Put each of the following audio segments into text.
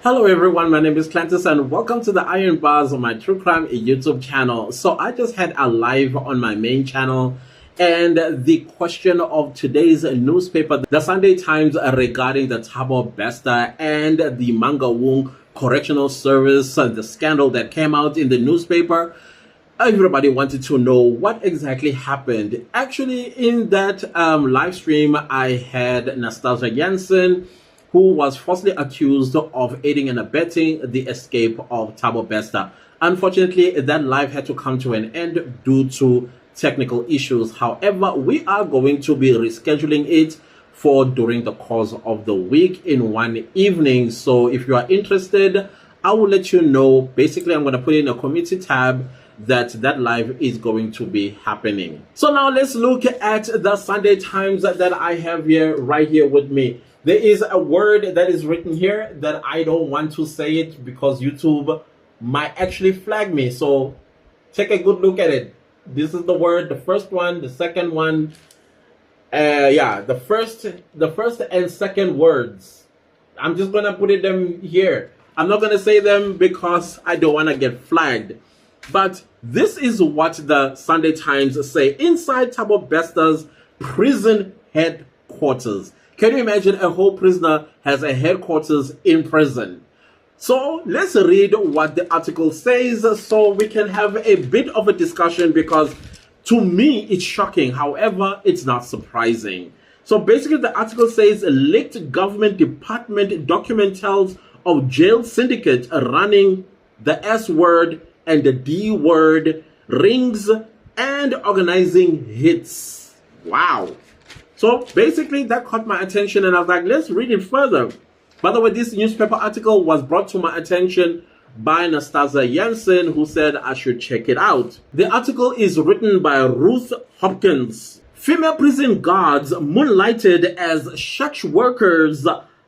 Hello everyone, my name is Clantis and welcome to the Iron Bars on my True Crime YouTube channel. So I just had a live on my main channel and the question of today's newspaper, the Sunday Times, regarding the Thabo Bester and the Mangaung Correctional Service, the scandal that came out in the newspaper. Everybody wanted to know what exactly happened. Actually, in that live stream, I had Nastasia Jansen, who was falsely accused of aiding and abetting the escape of Thabo Bester. Unfortunately, that live had to come to an end due to technical issues. However, we are going to be rescheduling it for during the course of the week in one evening. So if you are interested, I will let you know. Basically, I'm going to put in a community tab that live is going to be happening. So now let's look at the Sunday Times that I have here right here with me. There is a word that is written here that I don't want to say it because YouTube might actually flag me. So take a good look at it. This is the word, the first one, the second one. The first and second words. I'm just gonna put them here. I'm not gonna say them because I don't want to get flagged. But this is what the Sunday Times say inside Thabo Bester's prison headquarters. Can you imagine a whole prisoner has a headquarters in prison? So let's read what the article says so we can have a bit of a discussion, because to me it's shocking. However, it's not surprising. So basically the article says a leaked government department document tells of jail syndicate running the S word and the D word rings and organizing hits. Wow. So basically that caught my attention and I was like, let's read it further. By the way, this newspaper article was brought to my attention by Nastasia Jansen, who said I should check it out. The article is written by Ruth Hopkins. Female prison guards moonlighted as sex workers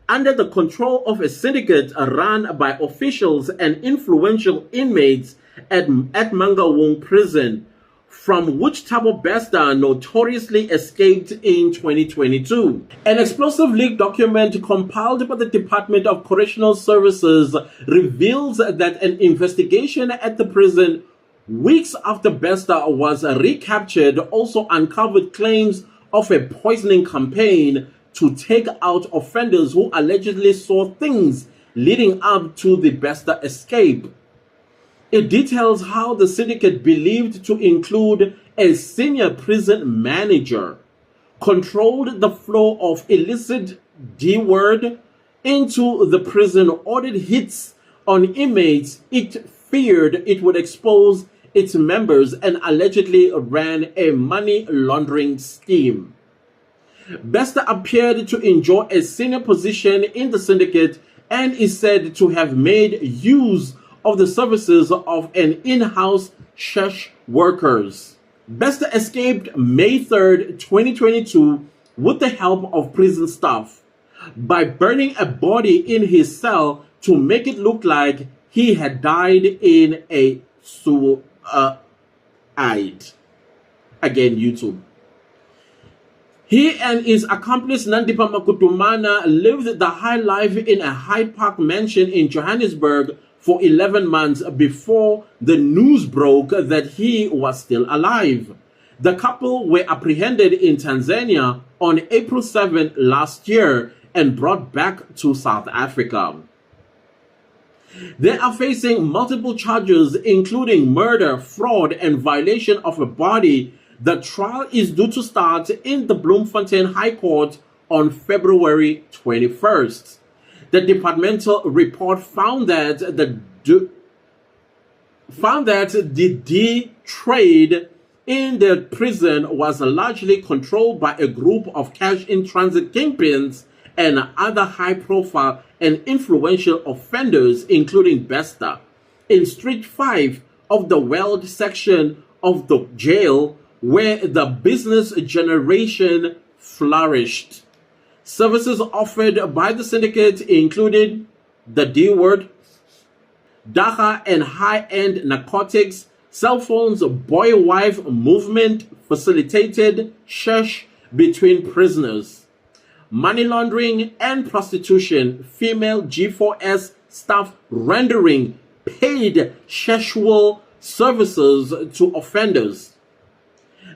under the control of a syndicate run by officials and influential inmates at Mangaung prison, from which Thabo Bester notoriously escaped in 2022. An explosive leaked document compiled by the Department of Correctional Services reveals that an investigation at the prison weeks after Bester was recaptured also uncovered claims of a poisoning campaign to take out offenders who allegedly saw things leading up to the Bester escape. It details how the syndicate, believed to include a senior prison manager, controlled the flow of illicit D-word into the prison, ordered hits on inmates it feared it would expose its members, and allegedly ran a money laundering scheme. Bester appeared to enjoy a senior position in the syndicate and is said to have made use of the services of an in-house sex workers. Bester escaped May 3rd, 2022 with the help of prison staff by burning a body in his cell to make it look like he had died in a suicide. Again, YouTube. He and his accomplice Nandipa Makutumana lived the high life in a Hyde Park mansion in Johannesburg for 11 months before the news broke that he was still alive. The couple were apprehended in Tanzania on April 7 last year and brought back to South Africa. They are facing multiple charges, including murder, fraud, and violation of a body. The trial is due to start in the Bloemfontein High Court on February 21st. The departmental report found that the D-trade in the prison was largely controlled by a group of cash-in-transit kingpins and other high-profile and influential offenders, including Bester. In Street 5 of the Weld section of the jail, where the business generation flourished, services offered by the syndicate included the D-word, dacha and high-end narcotics, cell phones, boy-wife movement, facilitated sex between prisoners. money laundering and prostitution, female G4S staff rendering paid sexual services to offenders.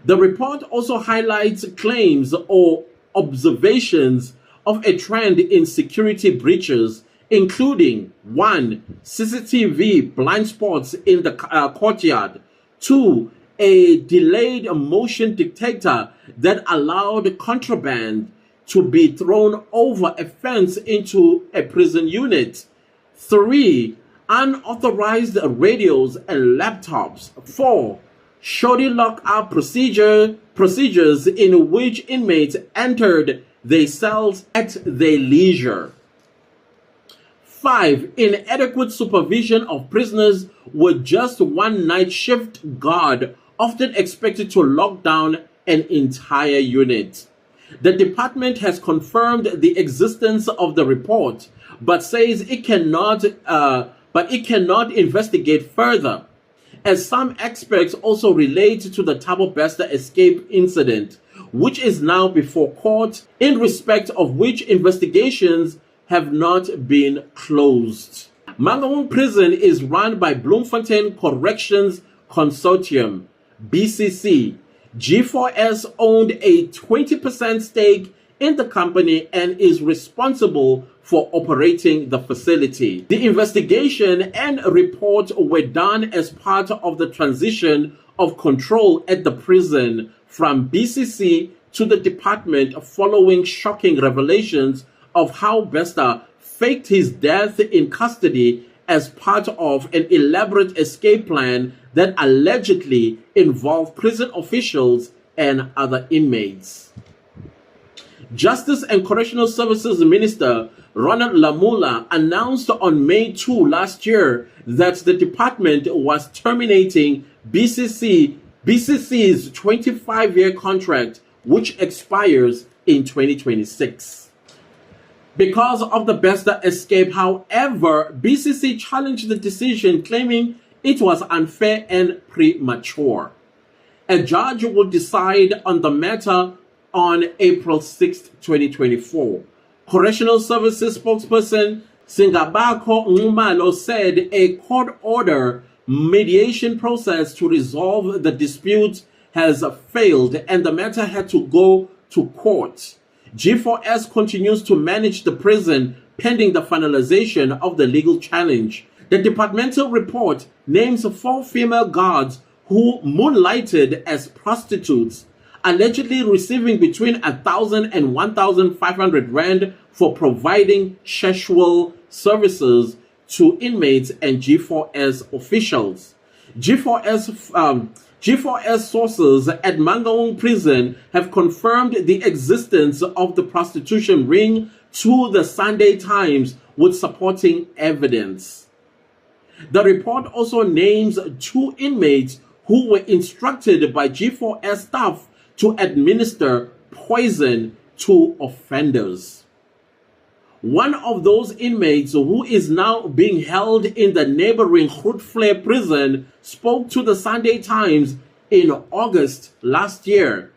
The report also highlights claims or observations of a trend in security breaches, including 1. CCTV blind spots in the courtyard, 2. A delayed motion detector that allowed contraband to be thrown over a fence into a prison unit, 3. Unauthorized radios and laptops, 4. Shoddy lockup procedures in which inmates entered their cells at their leisure, 5. Inadequate supervision of prisoners with just one night shift guard, often expected to lock down an entire unit. The department has confirmed the existence of the report, but says it cannot investigate further, as some experts also relate to the Thabo Bester escape incident, which is now before court, in respect of which investigations have not been closed. Mangaung Prison is run by Bloemfontein Corrections Consortium, BCC. G4S owned a 20% stake in the company and is responsible for operating the facility. The investigation and report were done as part of the transition of control at the prison from BCC to the department following shocking revelations of how Bester faked his death in custody as part of an elaborate escape plan that allegedly involved prison officials and other inmates. Justice and Correctional Services Minister Ronald Lamula announced on May 2 last year that the department was terminating BCC's 25-year contract, which expires in 2026. Because of the Bester escape, however, BCC challenged the decision, claiming it was unfair and premature. A judge will decide on the matter on April 6, 2024. Correctional Services spokesperson Singabako Ngumalo said a court order mediation process to resolve the dispute has failed and the matter had to go to court. G4S continues to manage the prison pending the finalization of the legal challenge. The departmental report names 4 female guards who moonlighted as prostitutes, allegedly receiving between 1,000 and 1,500 rand for providing sexual services to inmates and G4S officials. G4S sources at Mangaung Prison have confirmed the existence of the prostitution ring to the Sunday Times with supporting evidence. The report also names 2 inmates who were instructed by G4S staff to administer poison to offenders. One of those inmates, who is now being held in the neighboring Grootfontein prison, spoke to the Sunday Times in August last year.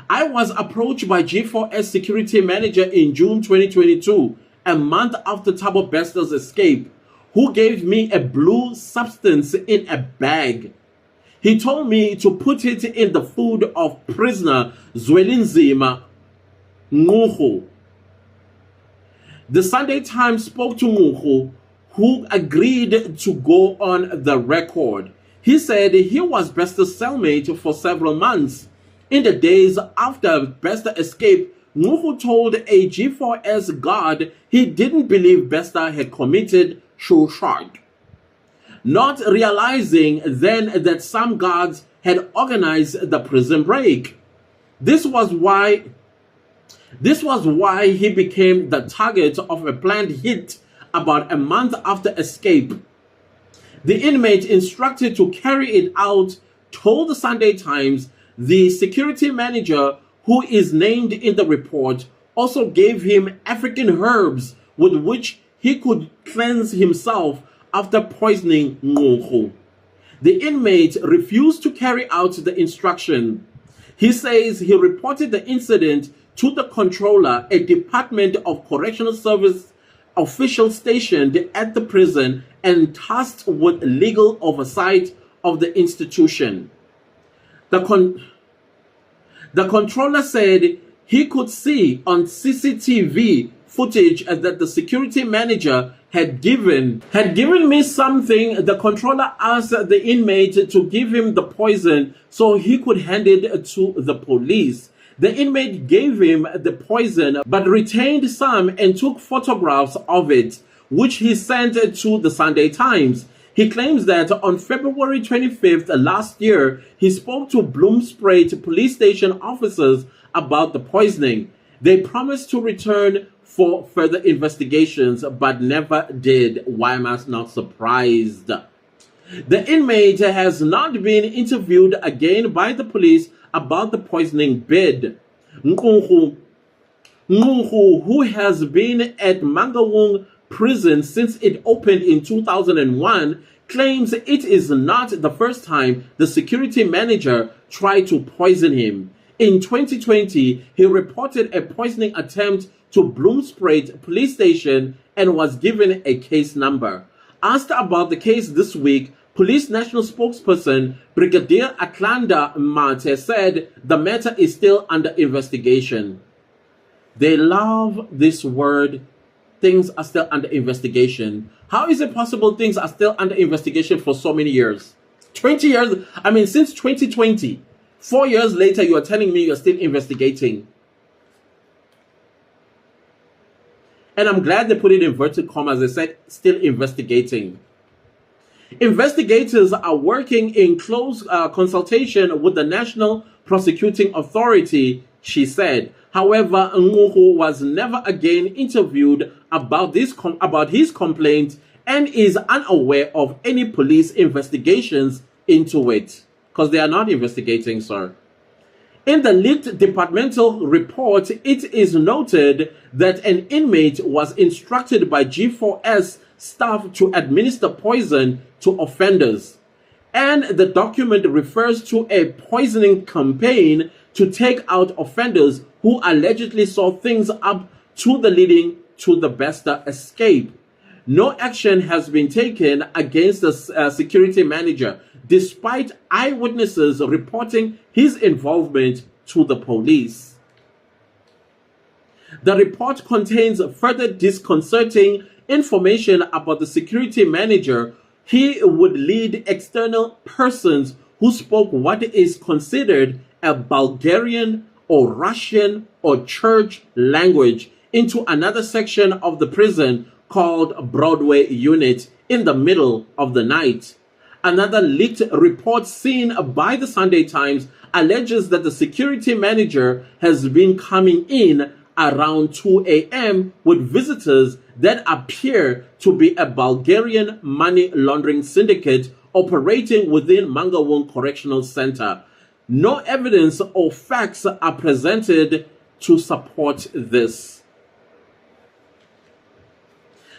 I was approached by G4S security manager in June 2022, a month after Thabo Bester's escape, who gave me a blue substance in a bag. He told me to put it in the food of prisoner Zwelinzima Ngugu. The Sunday Times spoke to Ngugu, who agreed to go on the record. He said he was Bester's cellmate for several months. In the days after Bester escaped, Ngugu told a G4S guard he didn't believe Bester had committed suicide, not realizing then that some guards had organized the prison break. This was why he became the target of a planned hit about a month after escape. The inmate instructed to carry it out told the Sunday Times the security manager, who is named in the report, also gave him African herbs with which he could cleanse himself after poisoning Ngugu. The inmate refused to carry out the instruction. He says he reported the incident to the controller, a Department of Correctional Service official stationed at the prison and tasked with legal oversight of the institution. The controller said he could see on CCTV footage that the security manager had given me something. The controller asked the inmate to give him the poison so he could hand it to the police. The inmate gave him the poison but retained some and took photographs of it, which he sent to the Sunday Times. He claims that on February 25th last year, he spoke to Bloomspruit police station officers about the poisoning. They promised to return for further investigations, but never did. Why am I not surprised? The inmate has not been interviewed again by the police about the poisoning bid. Nkungu, who has been at Mangaung prison since it opened in 2001, claims it is not the first time the security manager tried to poison him. In 2020, he reported a poisoning attempt to Bloomspruit police station and was given a case number. Asked about the case this week, Police National Spokesperson Brigadier Atlanda Mate said the matter is still under investigation. They love this word, things are still under investigation. How is it possible things are still under investigation for so many years? 20 years, I mean since 2020. 4 years later, you are telling me you're still investigating. And I'm glad they put it in inverted commas. They said still investigating. Investigators are working in close consultation with the National Prosecuting Authority, she said. However, Ngugu was never again interviewed about his complaint and is unaware of any police investigations into it. Because they are not investigating, sir. In the leaked departmental report, it is noted that an inmate was instructed by G4S staff to administer poison to offenders. And the document refers to a poisoning campaign to take out offenders who allegedly saw things up to the leading to the Bester escape. No action has been taken against the security manager, despite eyewitnesses reporting his involvement to the police. The report contains further disconcerting information about the security manager. He would lead external persons who spoke what is considered a Bulgarian or Russian or church language into another section of the prison called Broadway Unit in the middle of the night. Another leaked report seen by the Sunday Times alleges that the security manager has been coming in around 2 a.m. with visitors that appear to be a Bulgarian money laundering syndicate operating within Mangaung Correctional Center. No evidence or facts are presented to support this.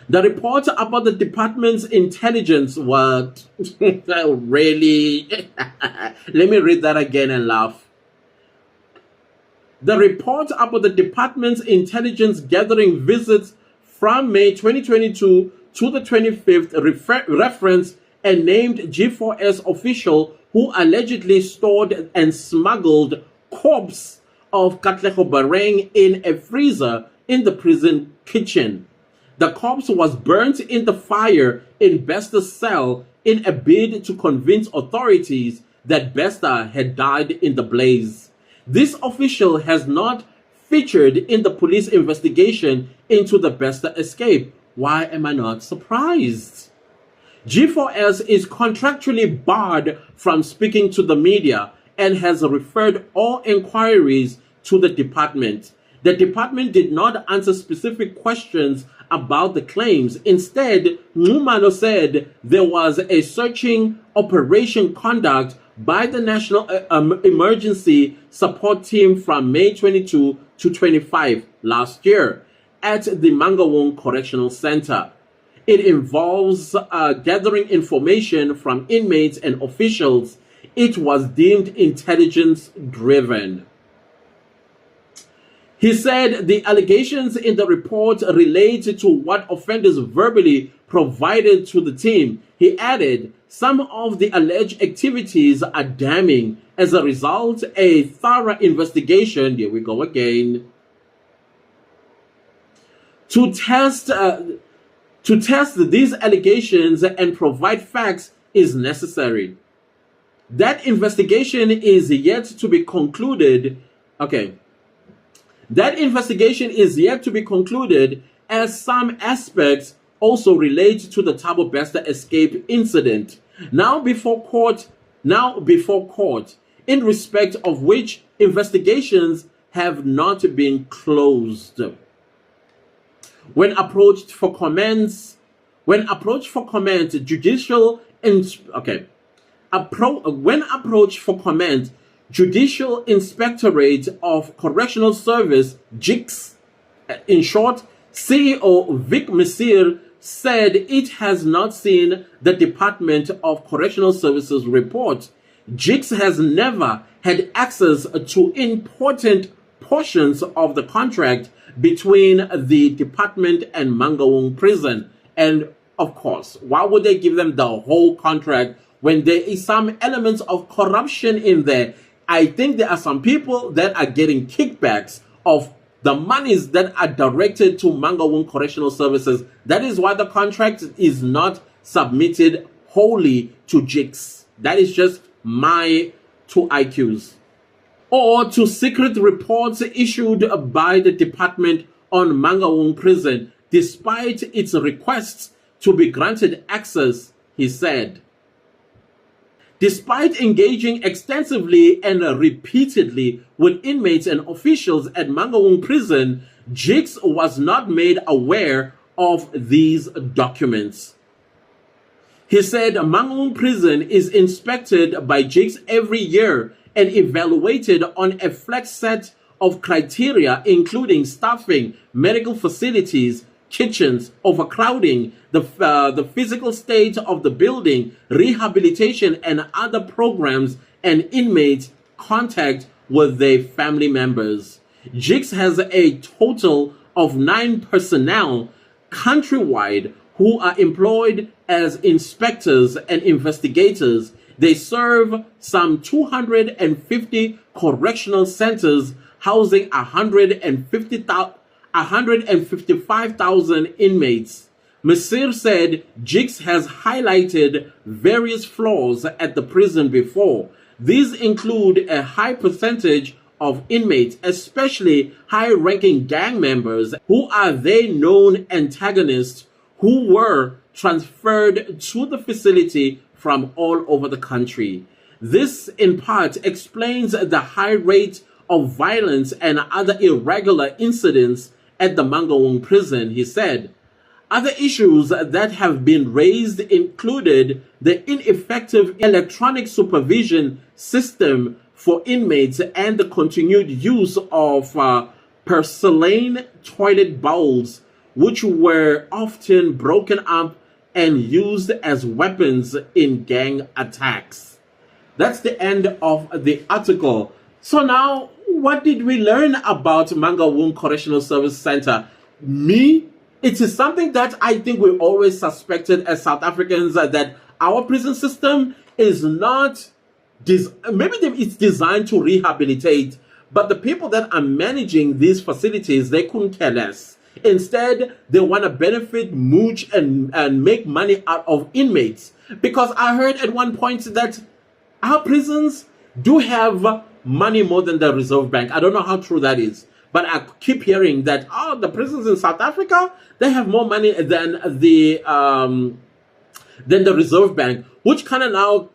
The report about the department's intelligence was really... Let me read that again and laugh. The report about the department's intelligence gathering visits from May 2022 to the 25th referenced a named G4S official who allegedly stored and smuggled corpse of Katlego Bareng in a freezer in the prison kitchen. The corpse was burnt in the fire in Bester's cell in a bid to convince authorities that Bester had died in the blaze. This official has not featured in the police investigation into the Bester escape. Why am I not surprised? G4S is contractually barred from speaking to the media and has referred all inquiries to the department. The department did not answer specific questions about the claims. Instead, Ngumalo said there was a searching operation conduct by the National Emergency Support Team from May 22 to 25 last year at the Mangaung Correctional Center. It involves gathering information from inmates and officials. It was deemed intelligence-driven. He said the allegations in the report relate to what offenders verbally provided to the team. He added, some of the alleged activities are damning. As a result, a thorough investigation, here we go again, to test these allegations and provide facts is necessary. That investigation is yet to be concluded. Okay. That investigation is yet to be concluded, as some aspects also relate to the Thabo Bester escape incident. Now before court, in respect of which investigations have not been closed. When approached for comment, Judicial Inspectorate of Correctional Service, JICS, in short, CEO Vic Messire, said it has not seen the Department of Correctional Services report. JICS has never had access to important portions of the contract between the department and Mangaung prison. And of course, why would they give them the whole contract when there is some elements of corruption in there? I think there are some people that are getting kickbacks of the monies that are directed to Mangaung Correctional Services. That is why the contract is not submitted wholly to JICS. That is just my two IQs. Or to secret reports issued by the department on Mangaung prison, despite its requests to be granted access, he said. Despite engaging extensively and repeatedly with inmates and officials at Mangaung prison, JICS was not made aware of these documents. He said Mangaung prison is inspected by JICS every year and evaluated on a flat set of criteria, including staffing, medical facilities, kitchens, overcrowding, the physical state of the building, rehabilitation, and other programs, and inmates' contact with their family members. JICS has a total of 9 personnel countrywide who are employed as inspectors and investigators. They serve some 250 correctional centers housing 155,000 inmates. Messire said JICS has highlighted various flaws at the prison before. These include a high percentage of inmates, especially high-ranking gang members, who are their known antagonists, who were transferred to the facility from all over the country. This, in part, explains the high rate of violence and other irregular incidents at the Mangaung prison, he said. Other issues that have been raised included the ineffective electronic supervision system for inmates and the continued use of porcelain toilet bowls, which were often broken up and used as weapons in gang attacks. That's the end of the article. So now, what did we learn about Mangaung Correctional Service Center? It is something that I think we always suspected as South Africans, that our prison system is not, maybe it's designed to rehabilitate, but the people that are managing these facilities, they couldn't care less. Instead, they want to benefit, mooch, and make money out of inmates. Because I heard at one point that our prisons do have money more than the Reserve Bank. I don't know how true that is. But I keep hearing that, the prisons in South Africa, they have more money than the Reserve Bank, which kind of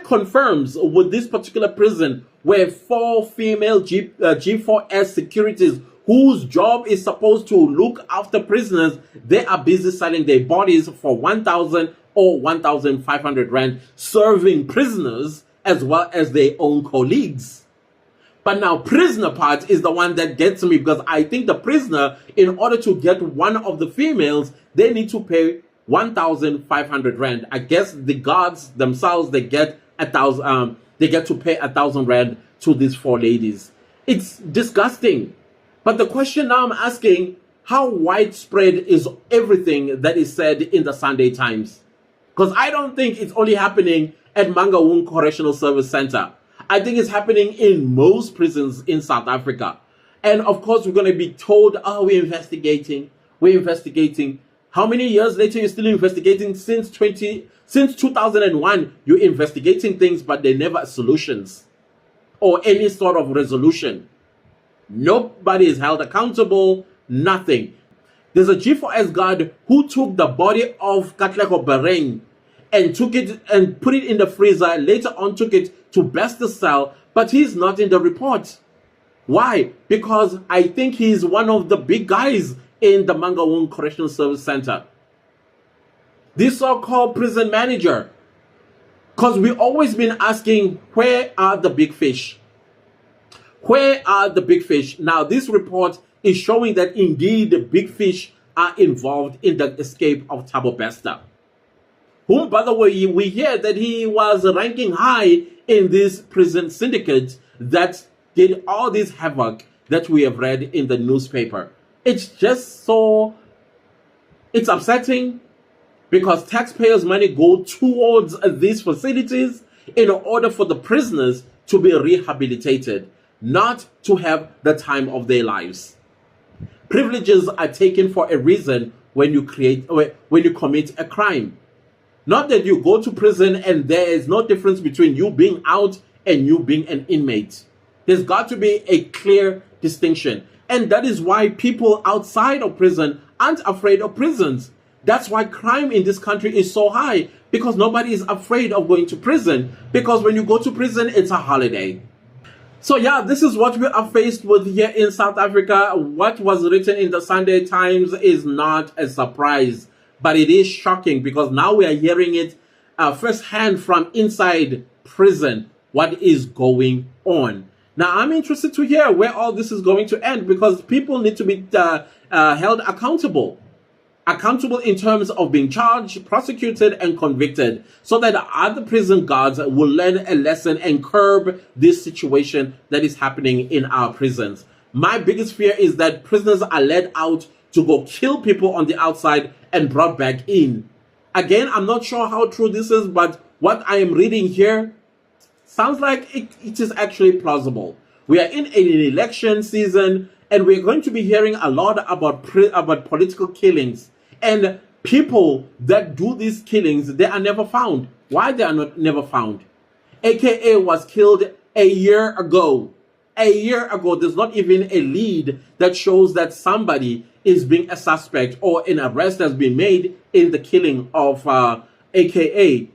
confirms with this particular prison where 4 female G4S securities whose job is supposed to look after prisoners, they are busy selling their bodies for 1,000 or 1,500 rand, serving prisoners as well as their own colleagues. But now prisoner part is the one that gets me, because I think the prisoner, in order to get one of the females, they need to pay 1,500 rand. I guess the guards themselves, they get to pay 1,000 rand to these 4 ladies. It's disgusting. But the question now I'm asking, how widespread is everything that is said in the Sunday Times? Because I don't think it's only happening at Mangaung Correctional Service Center. I think it's happening in most prisons in South Africa. And of course, we're going to be told, oh, we're investigating. How many years later you're still investigating? Since 2001, you're investigating things, but they're never solutions or any sort of resolution. Nobody is held accountable, nothing. There's a G4S guard who took the body of Katlego Bereng and took it and put it in the freezer, later on took it to Bester's cell, but he's not in the report. Why? Because I think he's one of the big guys in the Mangaung Correctional Service Center. This so-called prison manager. Because we've always been asking, where are the big fish? Where are the big fish? Now, this report is showing that indeed the big fish are involved in the escape of Thabo Bester, whom, by the way, we hear that he was ranking high in this prison syndicate that did all this havoc that we have read in the newspaper. It's just so, it's upsetting because taxpayers' money go towards these facilities in order for the prisoners to be rehabilitated, not to have the time of their lives. Privileges are taken for a reason when you commit a crime. Not that you go to prison and there is no difference between you being out and you being an inmate. There's got to be a clear distinction. And that is why people outside of prison aren't afraid of prisons. That's why crime in this country is so high, because nobody is afraid of going to prison. Because when you go to prison, it's a holiday. So yeah, this is what we are faced with here in South Africa. What was written in the Sunday Times is not a surprise, but it is shocking because now we are hearing it firsthand from inside prison, what is going on. Now, I'm interested to hear where all this is going to end, because people need to be held accountable. Accountable in terms of being charged, prosecuted, and convicted, so that other prison guards will learn a lesson and curb this situation that is happening in our prisons. My biggest fear is that prisoners are let out to go kill people on the outside and brought back in. Again, I'm not sure how true this is, but what I am reading here sounds like it is actually plausible. We are in an election season, and we're going to be hearing a lot about political killings. And people that do these killings, they are never found. Why they are never found? AKA was killed a year ago. A year ago, there's not even a lead that shows that somebody is being a suspect or an arrest has been made in the killing of AKA.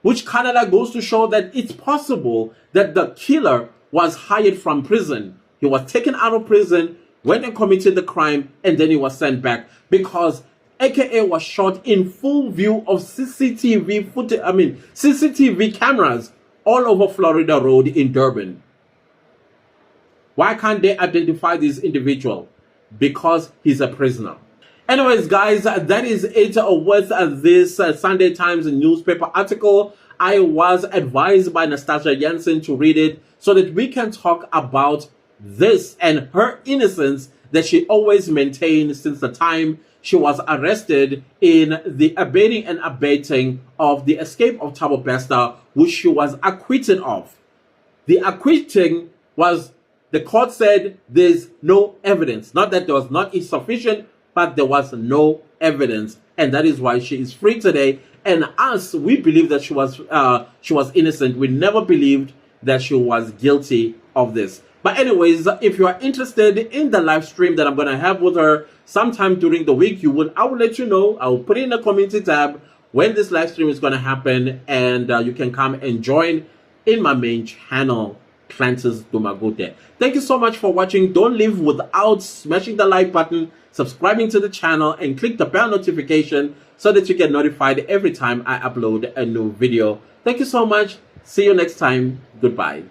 Which kind of like goes to show that it's possible that the killer was hired from prison. He was taken out of prison, went and committed the crime, and then he was sent back. Because AKA was shot in full view of CCTV footage, CCTV cameras all over Florida Road in Durban. Why can't they identify this individual? Because he's a prisoner. Anyways, guys, that is it with this Sunday Times newspaper article. I was advised by Nastasia Jensen to read it so that we can talk about this and her innocence that she always maintained since the time she was arrested in the abetting and abetting of the escape of Thabo Bester, which she was acquitted of. The acquitting was, the court said there's no evidence. Not that there was not insufficient, but there was no evidence. And that is why she is free today. And us, we believe that she was innocent. We never believed that she was guilty of this. But anyways, if you are interested in the live stream that I'm going to have with her sometime during the week, I will let you know. I will put it in the community tab when this live stream is going to happen. And you can come and join in my main channel, Clantis Dumagote. Thank you so much for watching. Don't leave without smashing the like button, subscribing to the channel, and click the bell notification so that you get notified every time I upload a new video. Thank you so much. See you next time. Goodbye.